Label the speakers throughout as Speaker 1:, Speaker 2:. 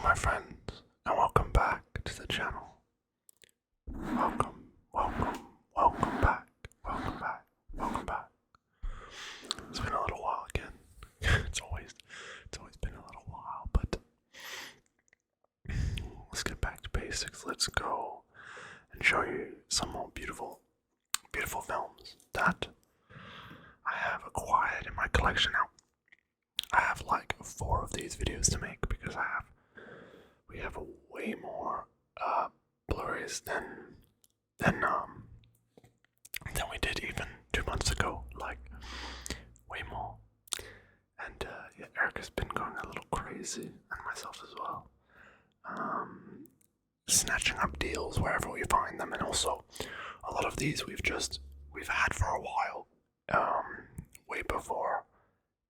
Speaker 1: my friends, and welcome back to the channel. Welcome back, welcome back. It's been a little while again. It's always been a little while, but let's get back to basics. Let's go and show you some more beautiful films that I have acquired in my collection now. I have like 4 of these videos to make because we have way more Blu-rays than we did even 2 months ago, like way more. And yeah, Erica's been going a little crazy, and myself as well. Snatching up deals wherever we find them, and also a lot of these we've had for a while, way before,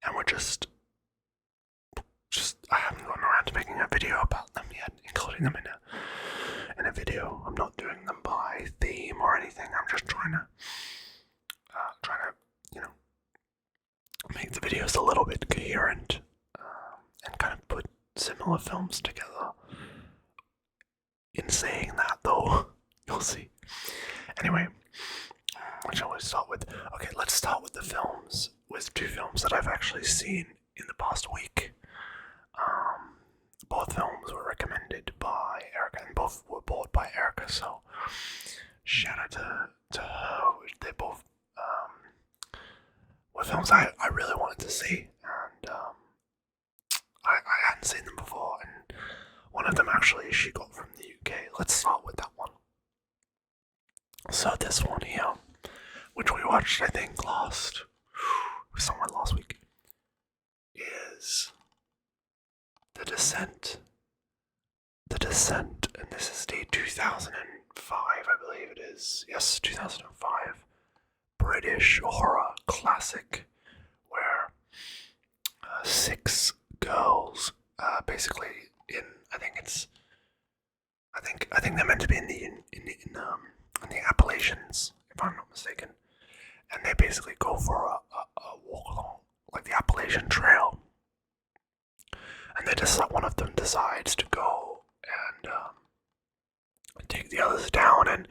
Speaker 1: and we're just I haven't gotten around to making a video about them yet, including them in a video. I'm not doing them by theme or anything. I'm just trying to make the videos a little bit coherent, and kind of put similar films together. In saying that, though, you'll see. Anyway, what shall we start with? Okay, let's start with the films, with 2 films that I've actually seen in the past week. Both films were recommended by Erica, and both were bought by Erica, so shout out to her. They both were films I really wanted to see, and I hadn't seen them before, and one of them actually she got from the UK. Let's start with that one. So this one here, which we watched I think somewhere last week, is The Descent, and this is the 2005, I believe it is. Yes, 2005 British horror classic, where 6 girls, basically I think they're meant to be in the Appalachians, if I'm not mistaken, and they basically go for a walk along like the Appalachian Trail. And one of them decides to go and take the others down and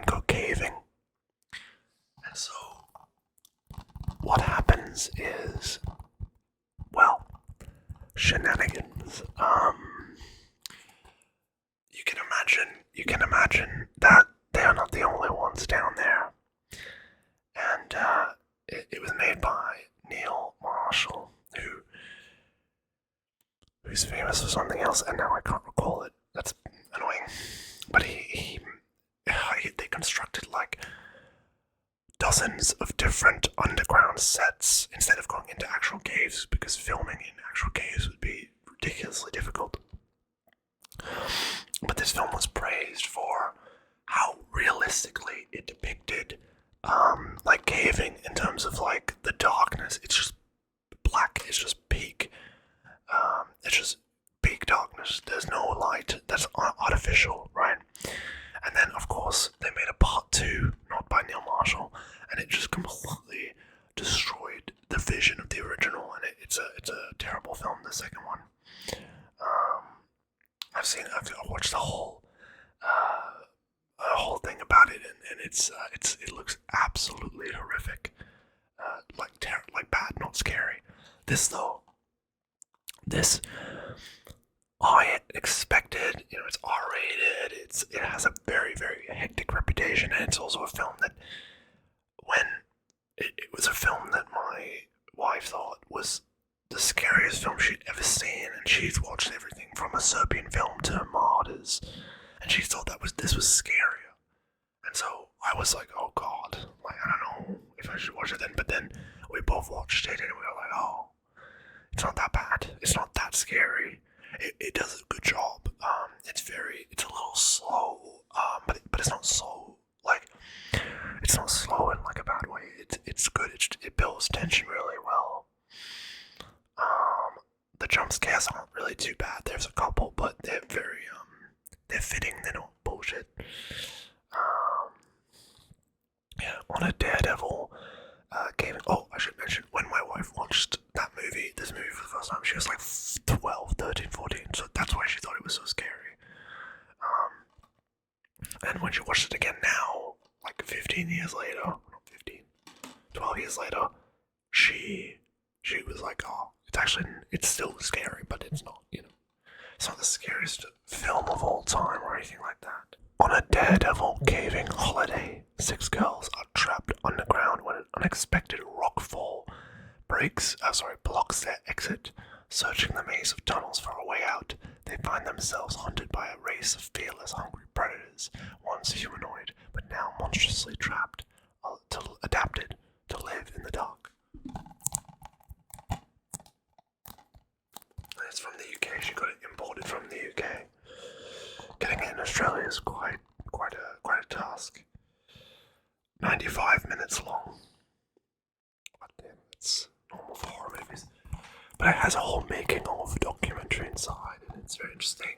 Speaker 1: go caving. And so what happens is, well, shenanigans. You can imagine that they are not the only ones down there. And it was made by Neil Marshall, who's famous for something else, and now I can't recall it. That's annoying. But they constructed like dozens of different underground sets instead of going into actual caves, because filming in actual caves would be ridiculously difficult. But this film was praised for how realistically it depicted like caving in terms of like the darkness. It's just black. It's just peak. It's just peak darkness. There's no light. That's artificial, right? And then, of course, they made a part 2, not by Neil Marshall, and it just completely destroyed the vision of the original. And it's a terrible film. The second one. I've watched the whole thing about it, and it looks absolutely horrific. Like bad, not scary. This I expected, it's R-rated, it has a very, very hectic reputation, and it's also a film that it was a film that my wife thought was the scariest film she'd ever seen, and she's watched everything from a Serbian film to Martyrs, and she thought this was scarier. And so I was like, oh god, like I don't know if I should watch it then, but then we both watched it and we were like, oh, it's not that bad. It's not that scary. It does a good job. It's a little slow, but it's not slow. Like, it's not slow in like a bad way. It's good. It builds tension really well. The jump scares aren't really too bad. There's a couple, but they're very they're fitting. They're not bullshit. Yeah, on a Daredevil came. Oh, I should mention, when my wife watched this movie for the first time, she was like 12, 13, 14, so that's why she thought it was so And when she watched it again now, like 15 years later, not 15, 12 years later, she was like, oh, it's still scary, but it's not, it's not the scariest film of all time or anything like that. On a daredevil caving holiday, 6 girls are trapped underground when an unexpected rockfall blocks their exit. Searching the maze of tunnels for a way out, they find themselves hunted by a race of fearless, hungry predators, once humanoid, but now monstrously adapted to live in the dark. It's from the UK. She got it imported from the UK. Getting it in Australia is quite a task. 95 minutes long. But yeah, it's normal for horror movies. But it has a whole making of documentary inside, and it's very interesting.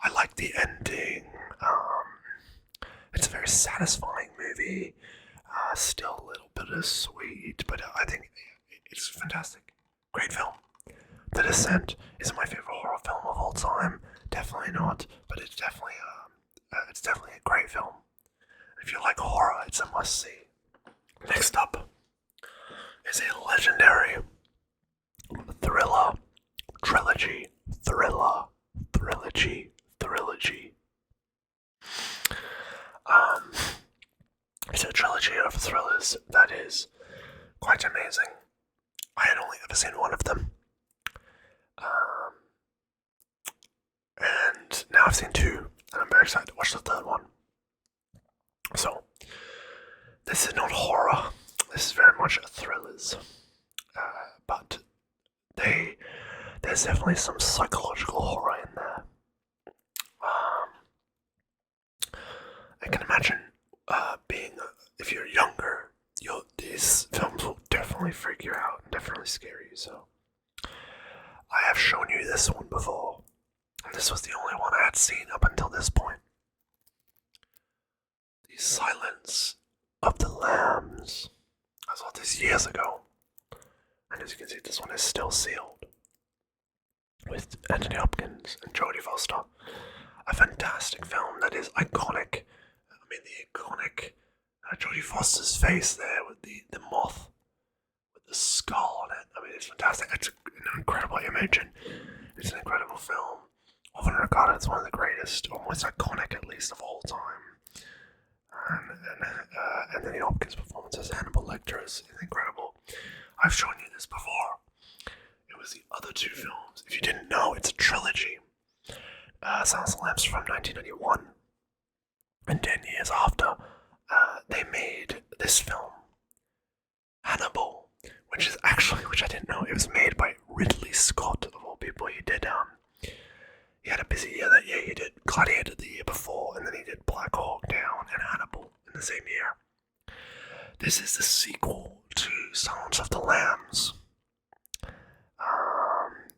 Speaker 1: I like the ending. It's a very satisfying movie. Still a little bittersweet, but I think it's fantastic. Great film. The Descent isn't my favorite horror film of all time. Definitely not, but it's definitely a great film. If you like horror, it's a must-see. Next up is a legendary thriller trilogy. It's a trilogy of thrillers that is quite amazing. I had only ever seen one of them. And now I've seen 2, and I'm very excited to watch the 3rd one. So, this is not horror. This is very much thrillers. But there's definitely some psychological horror in there. I can imagine if you're younger, these films will definitely freak you out and definitely scare you. So, I have shown you this one before, and this was the only one I had seen up until this point. The Silence of the Lambs. I saw this years ago, and as you can see, this one is still sealed with Anthony Hopkins and Jodie Foster. A fantastic film that is iconic. I mean, the iconic Jodie Foster's face there with the moth with the skull on it. I mean, it's fantastic. It's an incredible image, and it's an incredible film. Often regarded as one of the greatest, or most iconic at least, of all time. And Anthony Hopkins' performance as Hannibal Lecter is incredible. I've shown you this before. It was the other 2 films. If you didn't know, it's a trilogy. Silence of the Lambs from 1991. And 10 years after, they made this film, Hannibal, which I didn't know, it was made by Ridley Scott, of all people. He had a busy year that year. He did Gladiator the year before, and then he did Black Hawk Down and Hannibal in the same year. This is the sequel to Silence of the Lambs.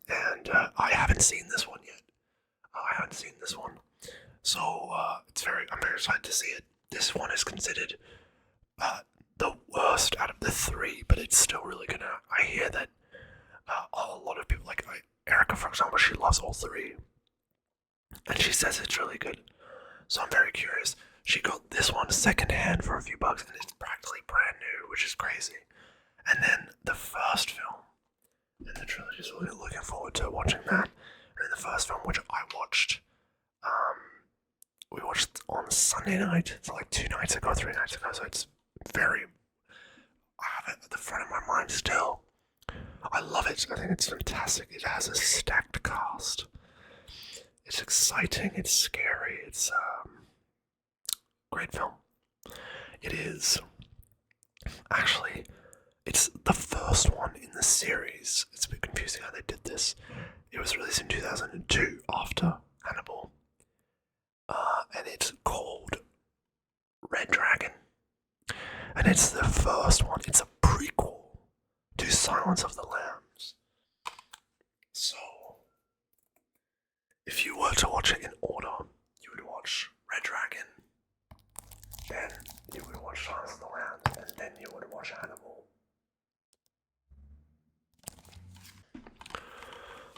Speaker 1: And I haven't seen this one yet. So I'm very excited to see it. This one is considered the worst out of the 3, but it's still really good. I hear that a lot of people, like Erica, for example, she loves all 3. And she says it's really good. So I'm very curious. She got this one secondhand for a few bucks, and it's practically brand new, which is crazy. And then the first film in the trilogy, is really looking forward to watching that. And then the first film, which I watched, we watched on Sunday night. It's like 3 nights ago. So it's I have it at the front of my mind still. I love it. I think it's fantastic. It has a stacked cast. It's exciting, it's scary, it's great film. It is actually, it's the first one in the series. It's a bit confusing how they did this. It was released in 2002 after Hannibal, and it's called Red Dragon. And it's the first one. It's a prequel to Silence of the Lambs. So, if you were to watch it in order, you would watch Red Dragon, then you would watch Silence of the Lambs, and then you would watch Hannibal.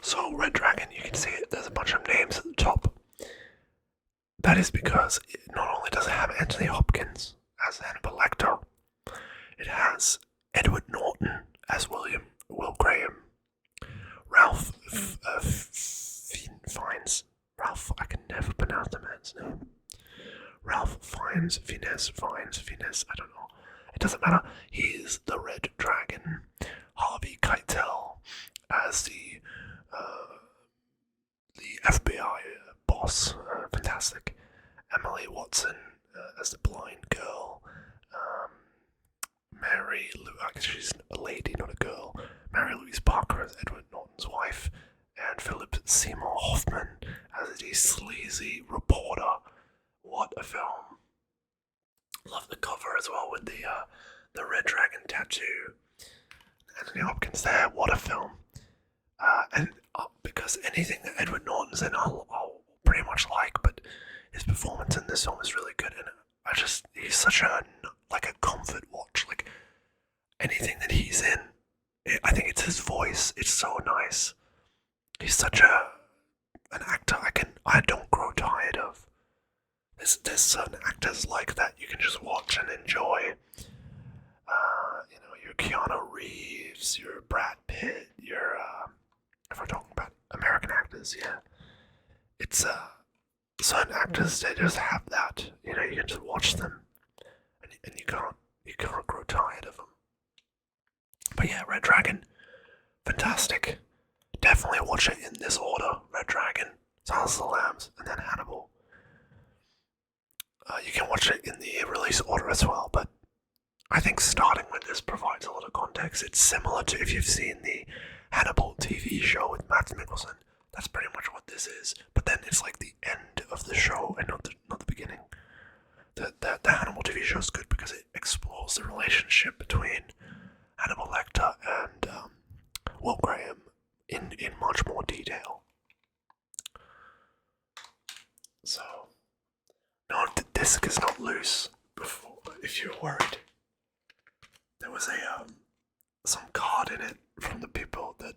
Speaker 1: So, Red Dragon, you can see it, there's a bunch of names at the top. That is because not Anthony Hopkins as Hannibal Lecter. It has Edward Norton as Will Graham, Ralph Fiennes. I can never pronounce the man's name. Ralph Fiennes, I don't know. It doesn't matter. He's the Red Dragon. Harvey Keitel as the FBI boss. Fantastic. Emily Watson as the blind girl. She's a lady, not a girl. Mary Louise Parker as Edward Norton's wife. And Philip Seymour Hoffman as the sleazy reporter. What a film. Love the cover as well with the Red Dragon tattoo. Anthony Hopkins there. What a film. Because anything that Edward Norton's in, I'll pretty much like, but his performance in this film is really good, and he's such a comfort watch. Like anything that he's in, I think it's his voice. It's so nice. He's such an actor I don't grow tired of. There's certain actors like that you can just watch and enjoy. Your Keanu Reeves, your Brad Pitt, your if we're talking about American actors, yeah. It's certain actors, they just have that. You can just watch them and you can't grow tired of them. But yeah, Red Dragon, fantastic. Definitely watch it in this order. Red Dragon, Silence of the Lambs, and then Hannibal. You can watch it in the release order as well, but I think starting with this provides a lot of context. It's similar to if you've seen the Hannibal TV show with Matt Mikkelsen. That's pretty much what this is. But then it's like the end of the show and not the beginning. The Hannibal TV show is good because it explores the relationship between Hannibal Lecter and Will Graham in much more detail. So, no, the disc is not loose. If you're worried, there was some card in it from the people that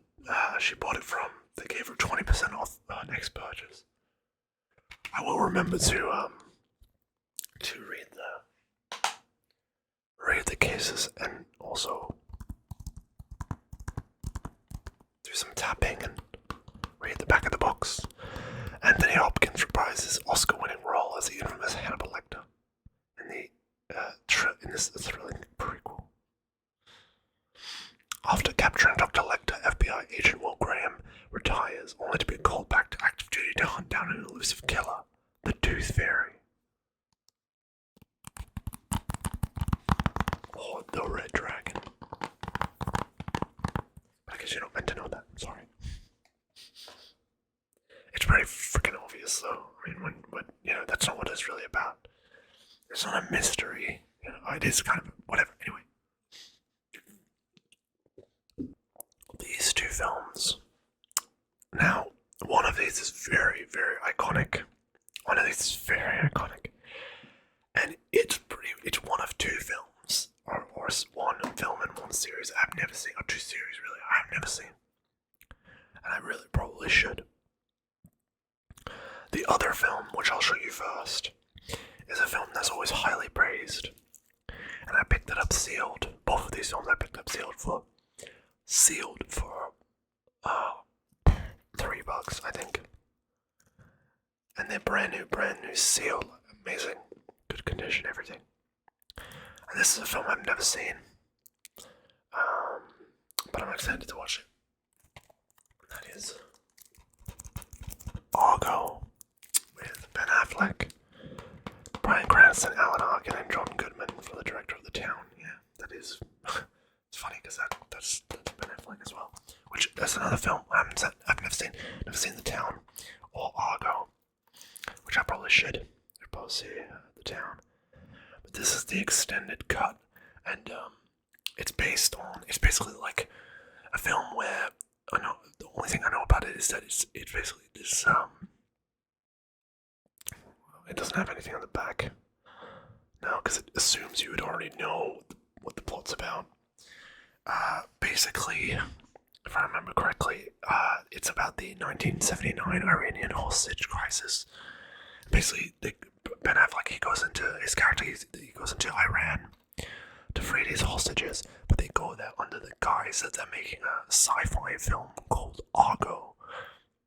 Speaker 1: she bought it from. They gave her 20% off next purchase. I will remember to read the cases and also do some tapping and read the back of the box. Anthony Hopkins reprises his Oscar-winning role as the infamous Hannibal Lecter in this thrilling prequel. After capturing Dr. Lecter, FBI agent Will Graham retires, only to be called back to active duty to hunt down an elusive killer, the Tooth Fairy. Or the Red Dragon. I guess you're not meant to know that, I'm sorry. It's pretty freaking obvious though. I mean, when that's not what it's really about. It's not a mystery. It is kind of whatever. Anyway. These two films. Now, one of these is very, very iconic. And it's one of two films. Or one film and one series I've never seen. Or two series, really, I've never seen. And I really probably should. The other film, which I'll show you first, is a film that's always highly praised. And I picked it up sealed. Both of these films I picked up sealed for $3, I think. And they're brand new sealed. Amazing. Good condition, everything. And this is a film I've never seen. But I'm excited to watch it. That is Argo with Ben Affleck, Bryan Cranston, Alan Arkin, and John Goodman for the director of The Town. Yeah, that is. It's funny because that's Ben Affleck as well. Which that's another film I've never seen. Never seen The Town or Argo, which I probably should. I'd probably see The Town. But this is the extended cut, and it's basically like a film where the only thing I know about it is that it's basically this it doesn't have anything on the back. No, because it assumes you would already know what the plot's about. Basically, if I remember correctly, it's about the 1979 Iranian hostage crisis. Basically, Ben Affleck, he goes into his character. He goes into Iran to free these hostages, but they go there under the guise that they're making a sci-fi film called Argo,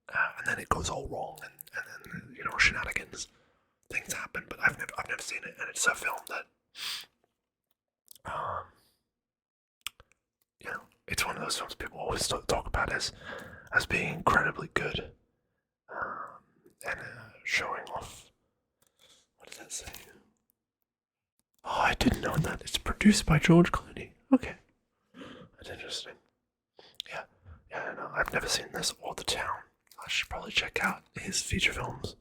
Speaker 1: and then it goes all wrong, and then shenanigans, things happen. But I've never seen it, and it's a film that, it's one of those films people always talk about as being incredibly good, and showing off. What does that say? Oh, I didn't know that. It's produced by George Clooney. Okay. That's interesting. Yeah, no, I've never seen this or The Town. I should probably check out his feature films.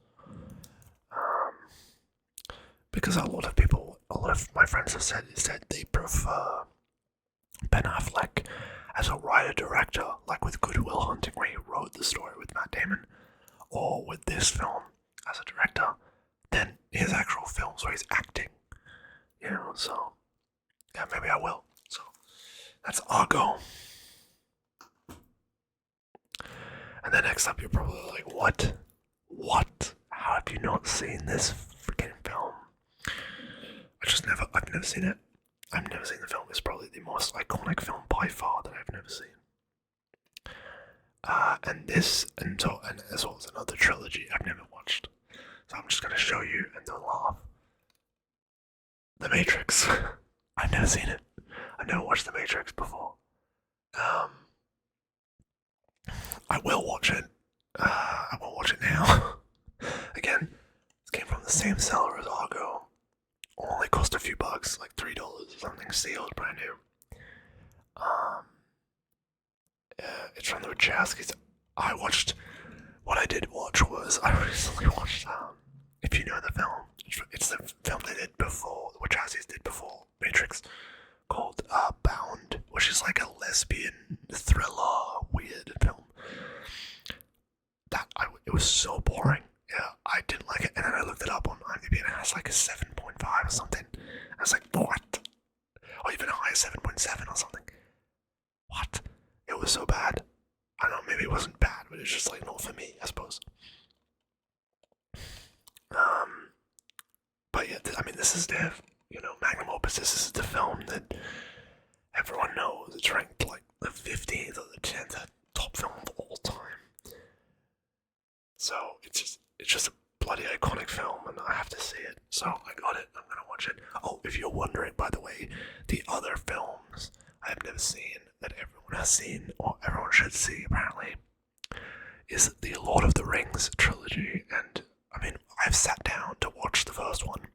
Speaker 1: Because a lot of my friends have said they prefer Ben Affleck as a writer-director, like with Good Will Hunting, where he wrote the story with Matt Damon, or with this film as a director, than his actual films where he's acting. So yeah, maybe I will. So that's Argo. And then next up, you're probably like, what? How have you not seen this freaking film? I've never seen it. I've never seen the film. It's probably the most iconic film by far that I've never seen. And as well as another trilogy I've never watched. So I'm just gonna show you and don't laugh. The Matrix. I've never seen it. I've never watched The Matrix before. I will watch it. I won't watch it now. Again, this came from the same seller as Argo. Only cost a few bucks, like $3 or something, sealed, brand new. It's from the Wachowskis. What I did watch was, I recently watched, if you know the film, it's the film they did before, the Wachowskis did before Matrix, called Bound, which is like a lesbian thriller, weird film. It was so boring. Yeah, I didn't like it, and then I looked it up on IMDb, and it has like a 7.5 or something. I was like, what? Or even a higher 7.7 or something. What? It was so bad. I don't know, maybe it wasn't bad, but it's just like not for me, I suppose. But yeah, this is their, magnum opus. This is the film that everyone knows. It's ranked like the 15th or the 10th top film of all time. So it's just a bloody iconic film, and I have to see it. So I got it. I'm gonna watch it. Oh, if you're wondering, by the way, the other films I have never seen that everyone has seen, or everyone should see apparently, is the Lord of the Rings trilogy. And I've sat down to watch the first one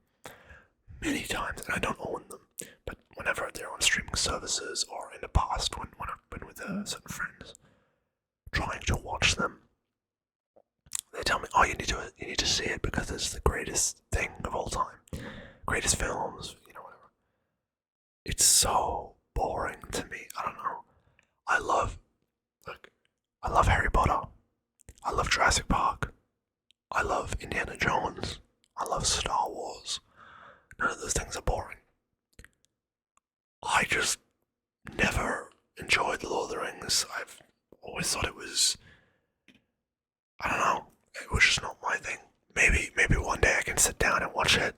Speaker 1: many times, and I don't own them. But whenever they're on streaming services, or in the past when I've been with certain friends trying to watch them, they tell me, oh, you need to see it because it's the greatest thing of all time. Greatest films, whatever. It's so boring to me. I don't know. I love Harry Potter. I love Jurassic Park. I love Indiana Jones. I love Star Wars. None of those things are boring. I just never enjoyed The Lord of the Rings. I've always thought it was, I don't know, it was just not my thing. Maybe one day I can sit down and watch it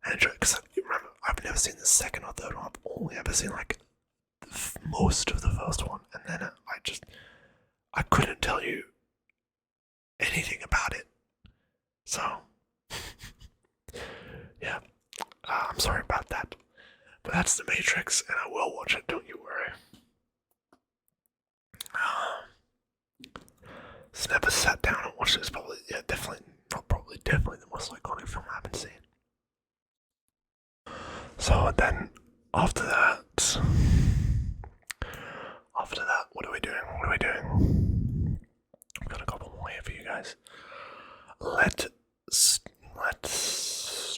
Speaker 1: and enjoy it. Because remember, I've never seen the second or third one. I've only ever seen like most of the first one, and then I couldn't tell you anything about it. So yeah, I'm sorry about that. But that's The Matrix, and I will watch it. Don't you worry. Just never sat down and watched it. It's probably, definitely the most iconic film I haven't seen. So then, after that, what are we doing? I've got a couple more here for you guys. Let's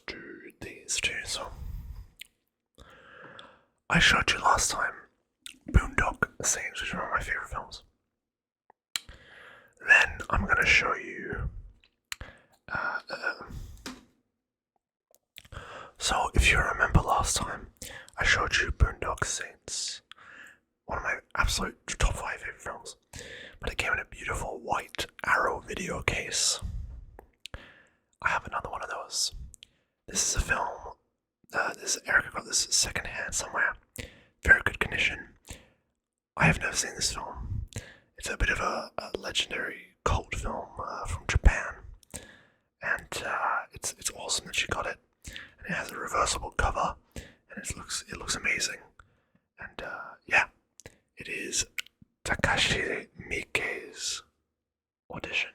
Speaker 1: do these two. So, I showed you last time Boondock Saints, which are one of my favorite films. Then I'm gonna show you. So if you remember last time, I showed you Boondock Saints, one of my absolute top 5 favorite films, but it came in a beautiful white Arrow video case. I have another one of those. because this is a film. Erica got this secondhand somewhere. Very good condition. I have never seen this film. It's a bit of a legendary cult film from Japan, and it's awesome that she got it. And it has a reversible cover, and it looks amazing. And yeah, it is Takashi Miike's Audition.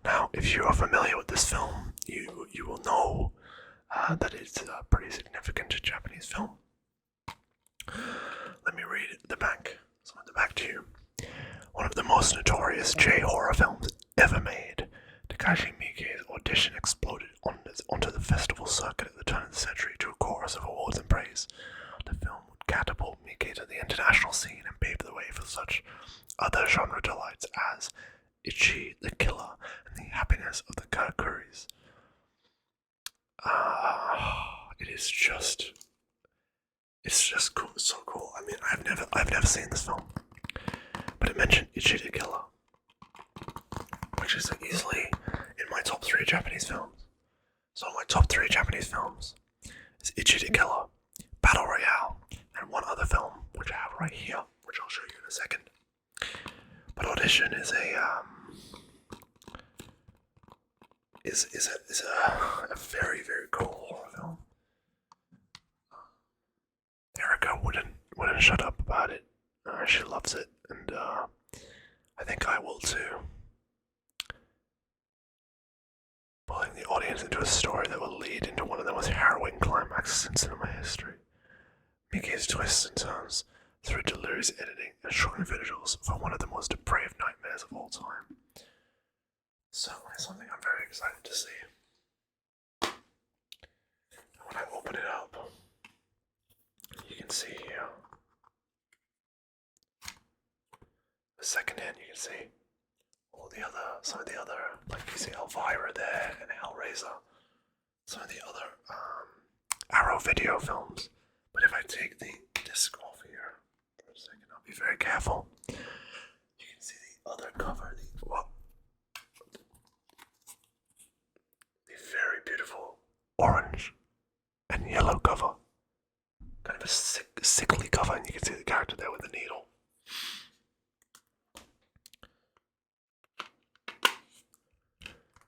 Speaker 1: Now, if you are familiar with this film, you will know that it's a pretty significant Japanese film. Let me read some of the back to you. One of the most notorious J-horror films ever made, Takashi Miike's Audition exploded onto the festival circuit at the turn of the century to a chorus of awards and praise. The film would catapult Miike to the international scene and pave the way for such other genre delights as Ichi the Killer and The Happiness of the Karakuris. It's just cool. It's so cool. I mean, I've never seen this film, but it mentioned Ichi the Killer, which is easily in my top 3 Japanese films. So my top 3 Japanese films is Ichi the Killer, Battle Royale, and one other film which I have right here, which I'll show you in a second. But Audition is a very, very cool horror film. Erica wouldn't shut up about it. She loves it, and I think I will too. Pulling the audience into a story that will lead into one of the most harrowing climaxes in cinema history. Miike's twists and turns through delirious editing and shocking visuals for one of the most depraved nightmares of all time. Certainly something I'm very excited to see. When I open it up, you can see here. The second hand, you can see some of the other, like you see Elvira there and Hellraiser, some of the other Arrow video films. But if I take the disc off here for a second, I'll be very careful. You can see the other cover, the very beautiful orange and yellow cover. Kind of a sickly cover, and you can see the character there with the needle.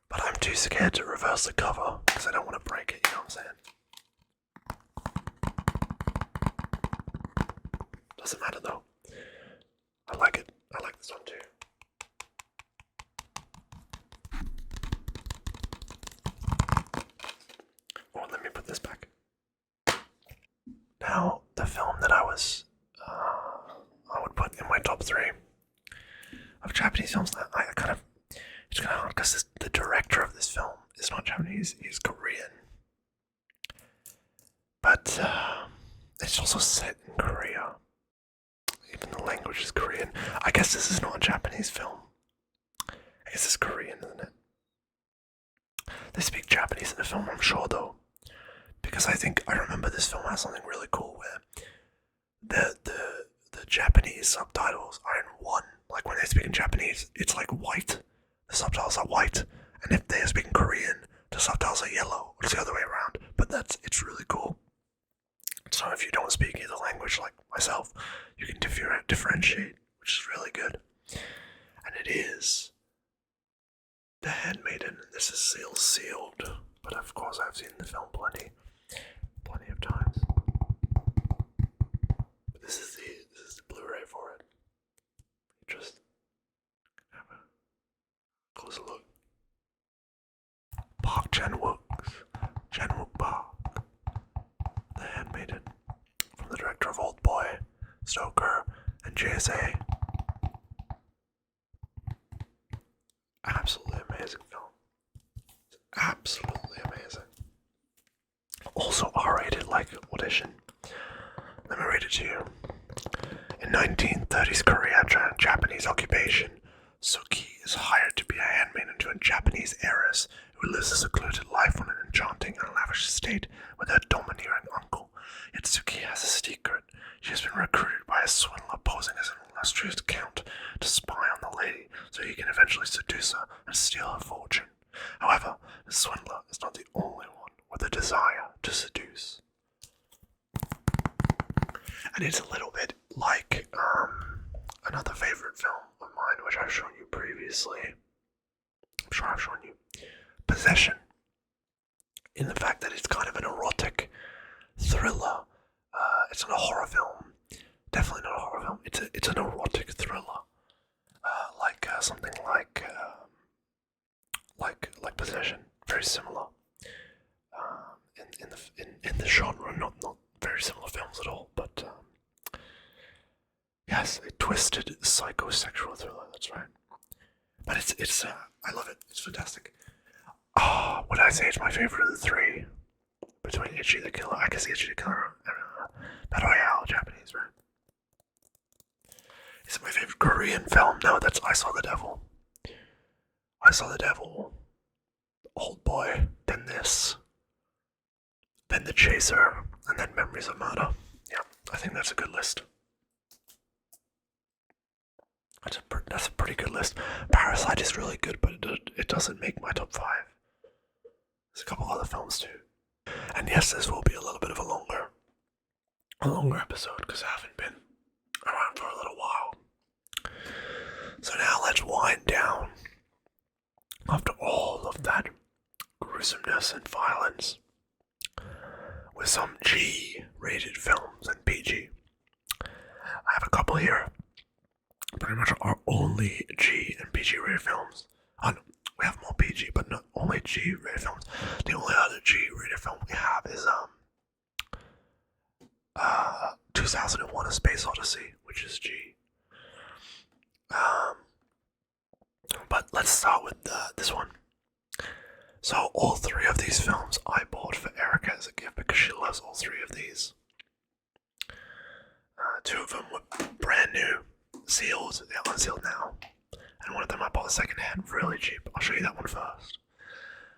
Speaker 1: But I'm too scared to reverse the cover because I don't want to break it, you know what I'm saying? Doesn't matter though. I like it. I like this one too. Oh, let me put this back. Now, the film that I would put in my top 3 of Japanese films that it's kind of hard because the director of this film is not Japanese, he's Korean. But it's also set in Korea. Even the language is Korean. I guess this is not a Japanese film. I guess it's Korean, isn't it? They speak Japanese in the film, I'm sure, though. Because I remember this film has something really cool where the Japanese subtitles are in one. Like when they speak in Japanese, it's like white. The subtitles are white. And if they are speaking Korean, the subtitles are yellow. It's the other way around. But it's really cool. So if you don't speak either language like myself, you can differentiate, which is really good. And it is The Handmaiden. This is sealed. But of course I've seen the film plenty of times. But this is the Blu-ray for it. Just have a closer look. Park Chan-wook Park. The Handmaiden. From the director of Oldboy, Stoker, and JSA. Absolutely amazing film. Absolutely amazing. Also R-rated like Audition. Let me read it to you. In 1930s Korea, Japanese occupation, Suki is hired to be a handmaiden to a Japanese heiress who lives a secluded life on an enchanting and lavish estate with her domineering uncle. Yet Suki has a secret. She has been recruited by a swindler posing as an illustrious count to spy on the lady so he can eventually seduce her and steal her fortune. However, the swindler is not the only one with a desire to seduce. And it's a little bit like another favorite film of mine, which I've shown you previously. I'm sure I've shown you. Possession. In the fact that it's kind of an erotic thriller. It's not a horror film. Definitely not a horror film. It's an erotic thriller. Something like Possession. Very similar. In the genre, not very similar films at all, but yes, a twisted psychosexual thriller. That's right. But it's I love it. It's fantastic. Would I say it's my favorite of the three? Between Itchy the Killer, I guess Itchy the Killer, Battle Royale, Japanese, right? Is it my favorite Korean film? No, that's I Saw the Devil. I Saw the Devil. Old Boy. Then this. Then The Chaser. And then Memories of Murder. Yeah, I think that's a good list. That's a pretty good list. Parasite is really good, but it doesn't make my top 5. There's a couple other films too. And yes, this will be a little bit of a longer episode because I haven't been around for a little while. So now let's wind down. After all of that gruesomeness and violence, with some G-rated films and PG. I have a couple here. Pretty much our only G and PG rated films. Oh, no, we have more PG, but not only G rated films. The only other G rated film we have is 2001: A Space Odyssey, which is G. But let's start with this one. So all 3 of these films I bought for Erica as a gift because she loves all 3 of these. 2 of them were brand new, sealed. They're unsealed now. And one of them I bought secondhand, really cheap. I'll show you that one first.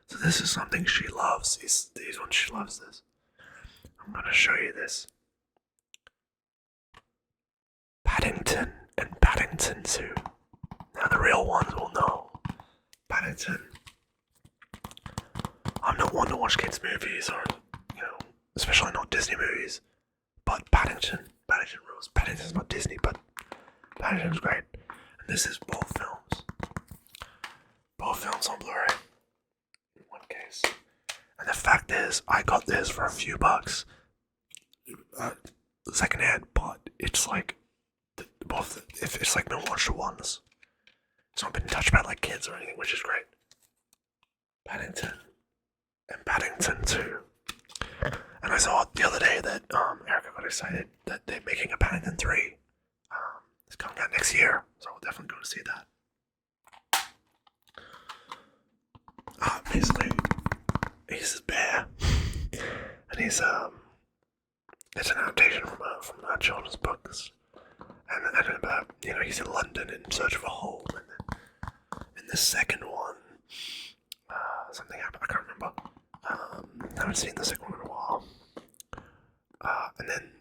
Speaker 1: So this is something she loves. These ones, she loves this. I'm going to show you this. Paddington and Paddington 2. Now the real ones will know. Paddington. I'm not one to watch kids' movies or, especially not Disney movies. But Paddington rules. Paddington's not Disney, but Paddington's great. And this is both films. Both films on Blu-ray. In one case. And the fact is, I got this for a few bucks. Secondhand, but it's like it's like no watch ones. It's not been touched by like kids or anything, which is great. Paddington and Paddington 2. And I saw the other day that Erica got excited that they're making a Paddington 3. It's coming out next year, so we'll definitely go to see that. Basically, he's a bear, and he's it's an adaptation from children's books, and about he's in London in search of a home, and then in the second one, something happened. I can't remember. I haven't seen the second one in a while. And then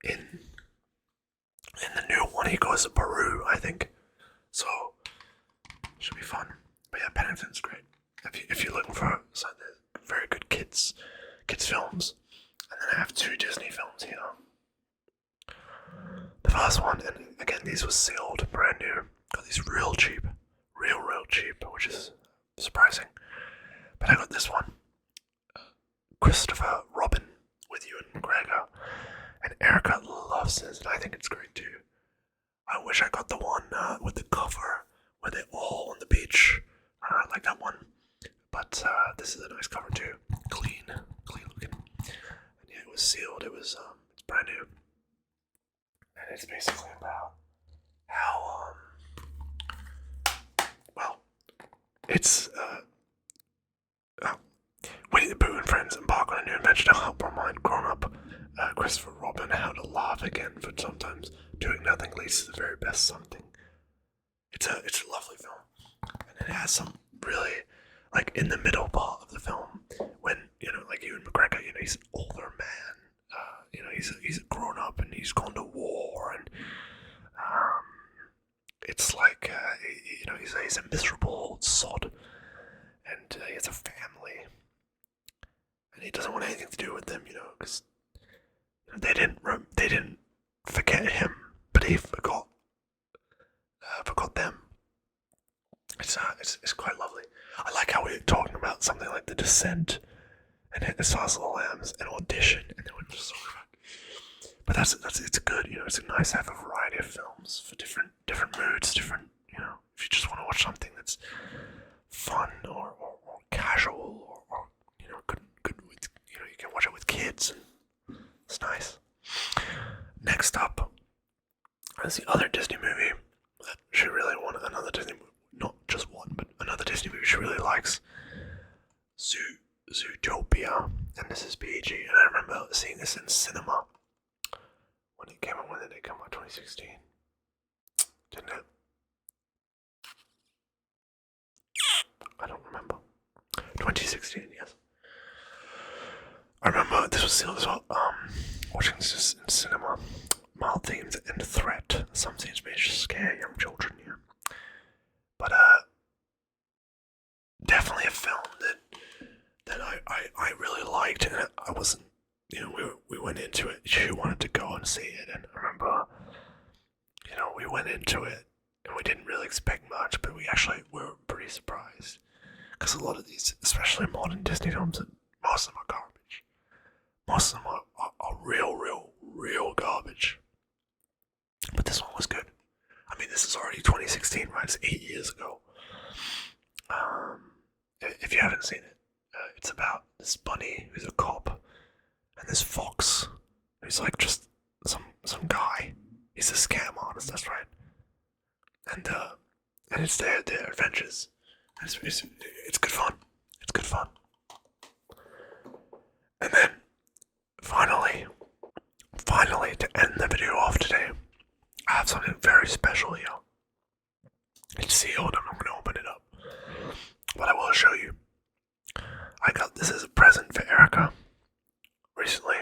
Speaker 1: in the new one he goes to Peru, I think. So should be fun. But yeah, Paddington's great. If you're looking for some very good kids films. And then I have 2 Disney films here. The first one, and again these were sealed, brand new. Got these real cheap, real cheap, which is surprising. But I got this one, Christopher Robin with Ewan McGregor, and Erica loves this, and I think it's great too. I wish I got the one with the cover where they're all on the beach. I like that one, but this is a nice cover too, clean looking. And yeah, it was sealed. It's brand new, and it's basically about how it's Winnie the Pooh and friends embark on a new adventure to help remind grown-up Christopher Robin how to laugh again, for sometimes doing nothing leads to the very best something. It's a lovely film, and it has some really, like in the middle part of the film, when like Ewan McGregor, he's an older man, he's a grown-up and he's gone to war, and it's like he's a miserable old sod. doesn't want anything to do with them, because they didn't forget him, but he forgot them. It's quite lovely. I like how we're talking about something like The Descent and The Silence of the Lambs and Audition, and then we're just talking about. But it's good. It's nice to have a variety of films for different moods, different. If you just want to watch something that's fun or casual or good with you can watch it with kids, and it's nice. Next up is the other Disney movie that she really wanted, another Disney movie, not just one, but another Disney movie she really likes, Zootopia, and this is PG, and I remember seeing this in cinema when it came out. When did it come out? 2016, didn't it? I don't remember. 2016, yes. I remember this was watching this in cinema. Mild themes and threat. Some scenes may just scare young children, but definitely a film that I really liked, and I wasn't. We went into it. She wanted to go and see it, and I remember, we went into it and we didn't really expect much, but we actually were pretty surprised. Because a lot of these, especially modern Disney films, most of them are garbage. Most of them are real garbage. But this one was good. I mean, this is already 2016, right? It's 8 years ago. If you haven't seen it, it's about this bunny who's a cop, and this fox who's like just some guy. He's a scam artist, that's right. And it's their adventures. It's good fun. It's good fun. And then, finally, to end the video off today, I have something very special here. It's sealed, I'm not going to open it up, but I will show you. I got this as a present for Erica recently.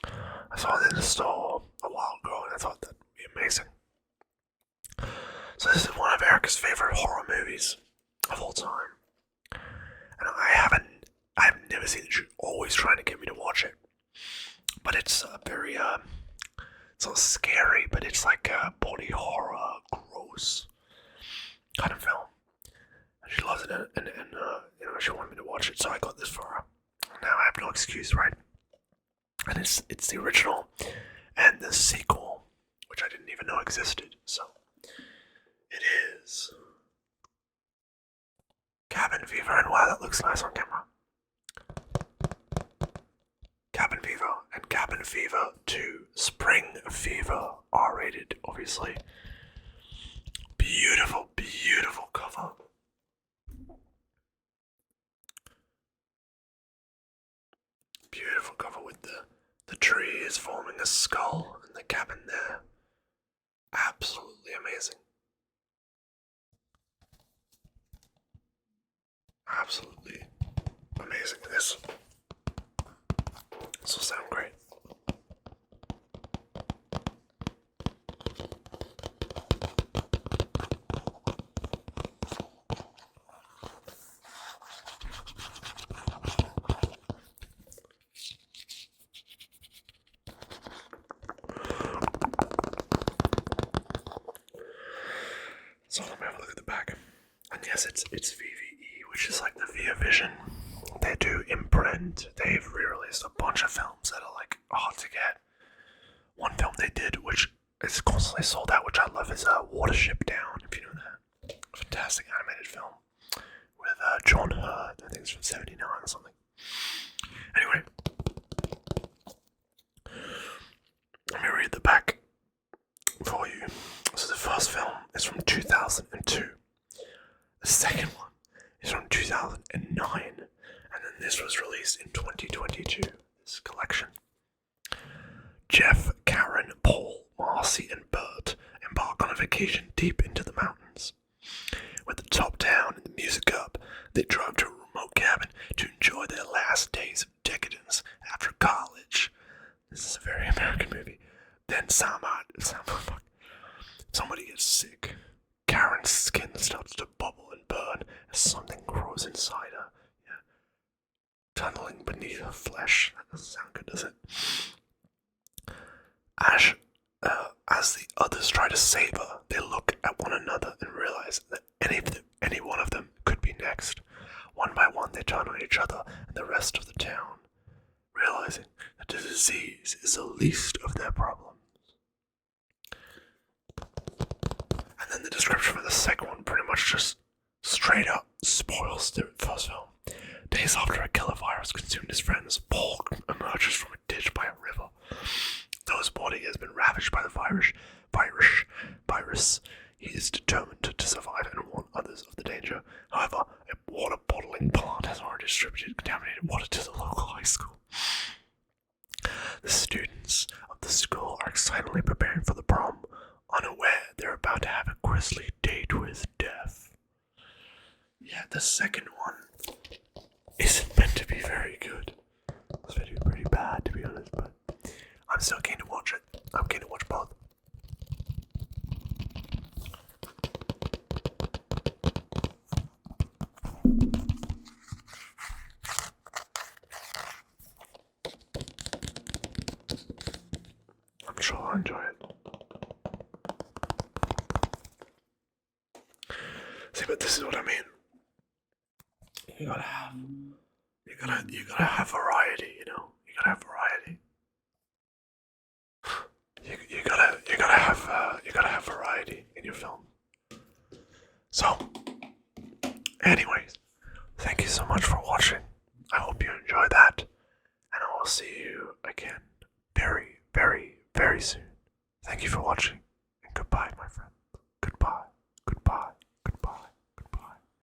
Speaker 1: I saw it in the store a while ago, and I thought that'd be amazing. So this is one of Erica's favorite horror movies of all time, and I've never seen it. She's always trying to get me to watch it, but it's very it's not scary, but it's like a body horror, gross kind of film, and she loves it, and she wanted me to watch it, so I got this for her. Now I have no excuse, right? And it's the original and the sequel, which I didn't even know existed. So it is Cabin Fever, and wow, that looks nice on camera. Cabin Fever and Cabin Fever 2 Spring Fever, R-rated, obviously. Beautiful cover. Beautiful cover with the tree is forming a skull and the cabin there. Absolutely amazing. Absolutely amazing. This will sound great. So let me have a look at the back. And yes, it's VVE, which is like the Via Vision. They do imprint. They've re-released a bunch of films that are like hard to get. One film they did, which is constantly sold out, which I love, is Watership Down, if you know that. Fantastic animated film with John Hurt. I think it's from '79 or something. Anyway, let me read the back for you. So the first film is from 2002. The second one is from 2009. And then this was released in 2022. This collection. Jeff, Karen, Paul, Marcy, and Bert embark on a vacation deep into the mountains. With the top down and the music up, they drove to a remote cabin to enjoy their last days of decadence after college. This is a very American movie. Then somebody gets sick. Karen's skin starts to bubble and burn as something grows inside her. Yeah. tunneling beneath her flesh. That doesn't sound good, does it? As the others try to save her, they look at one another and realize that any one of them could be next. One by one, they turn on each other and the rest of the town, realizing that the disease is the least of their problems. And then the description for the second one pretty much just straight up spoils the first film. Days after a killer virus consumed his friends, Paul emerges from a ditch by a river. Though his body has been ravaged by the virus, he is determined to survive and warn others of the danger. However, a water bottling plant has already distributed contaminated water to the local high school. The students of the school are excitedly preparing for the prom, unaware they're about to have a grisly date with death. Yeah, the second one isn't meant to be very good. It's meant to be pretty bad, to be honest, but I'm still keen to watch it. I'm keen to watch both. I'm sure I'll enjoy it. See, but this is what I mean. You gotta have variety, you know? You gotta have variety. You gotta have variety in your film. So, anyways, thank you so much for watching. I hope you enjoyed that, and I will see you again very, very, very soon. Thank you for watching.